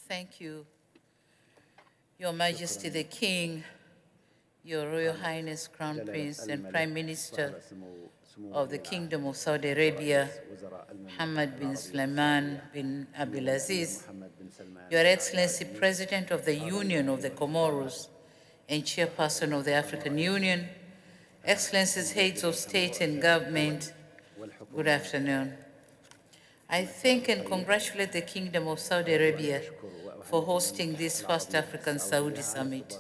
Thank you, Your Majesty the King, Your Royal Highness Crown Prince and Prime Minister of the Kingdom of Saudi Arabia, Mohammed bin Sulaiman bin Abdulaziz, Your Excellency President of the Union of the Comoros and Chairperson of the African Union, Excellencies, Heads of State and Government, good afternoon. I thank and congratulate the Kingdom of Saudi Arabia for hosting this first African-Saudi summit.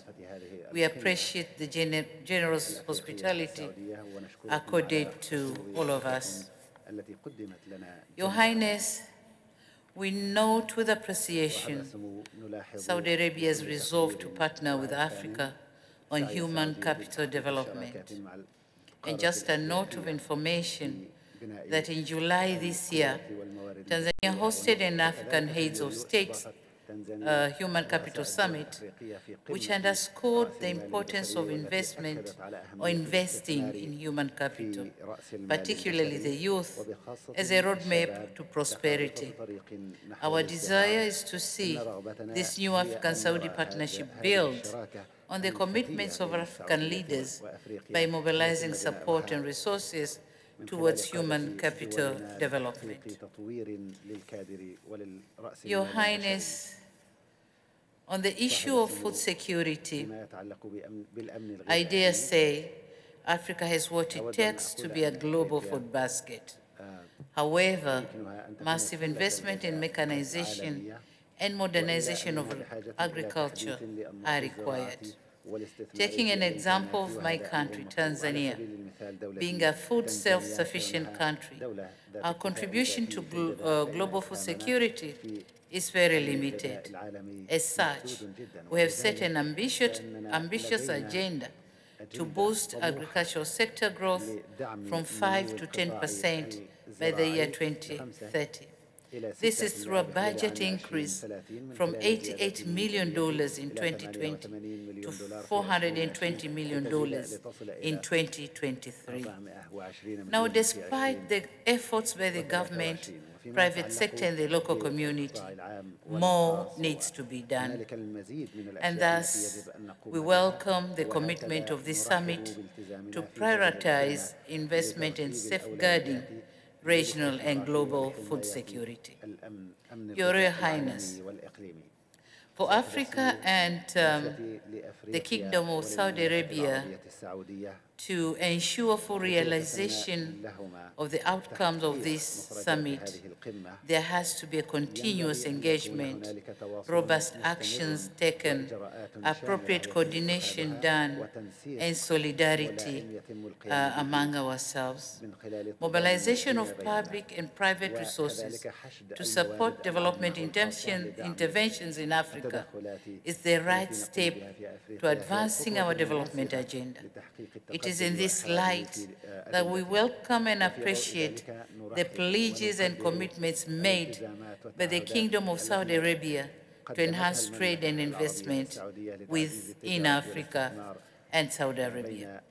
We appreciate the generous hospitality accorded to all of us. Your Highness, we note with appreciation Saudi Arabia's resolve to partner with Africa on human capital development. And just a note of information that in July this year, Tanzania hosted an African Heads of State Human Capital Summit, which underscored the importance of investment or investing in human capital, particularly the youth, as a roadmap to prosperity. Our desire is to see this new African-Saudi partnership build on the commitments of African leaders by mobilizing support and resources towards human capital development. Your Highness, on the issue of food security, I dare say Africa has what it takes to be a global food basket. However, massive investment in mechanization and modernization of agriculture are required. Taking an example of my country, Tanzania, being a food self-sufficient country, our contribution to global food security is very limited. As such, we have set an ambitious agenda to boost agricultural sector growth from 5 to 10% by the year 2030. This is through a budget increase from $88 million in 2020 to $420 million in 2023. Now, despite the efforts by the government, private sector, and the local community, more needs to be done. And thus, we welcome the commitment of this summit to prioritize investment in safeguarding regional and global food security. Your Royal Highness, for Africa and the Kingdom of Saudi Arabia to ensure full realization of the outcomes of this summit, there has to be a continuous engagement, robust actions taken, appropriate coordination done, and solidarity among ourselves. Mobilization of public and private resources to support development interventions in Africa is the right step to advancing our development agenda. It is in this light that we welcome and appreciate the pledges and commitments made by the Kingdom of Saudi Arabia to enhance trade and investment within Africa and Saudi Arabia.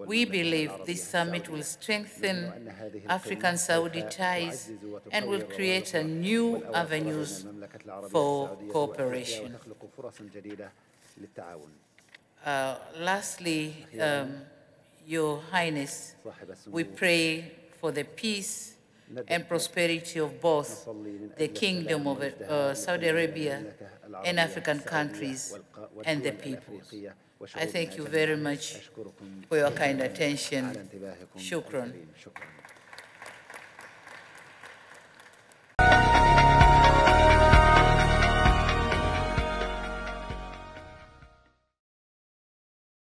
We believe this summit will strengthen African-Saudi ties and will create a new avenues for cooperation. Lastly, Your Highness, we pray for the peace and prosperity of both the Kingdom of Saudi Arabia and African countries and the peoples. I thank you very much for your kind attention. Shukran.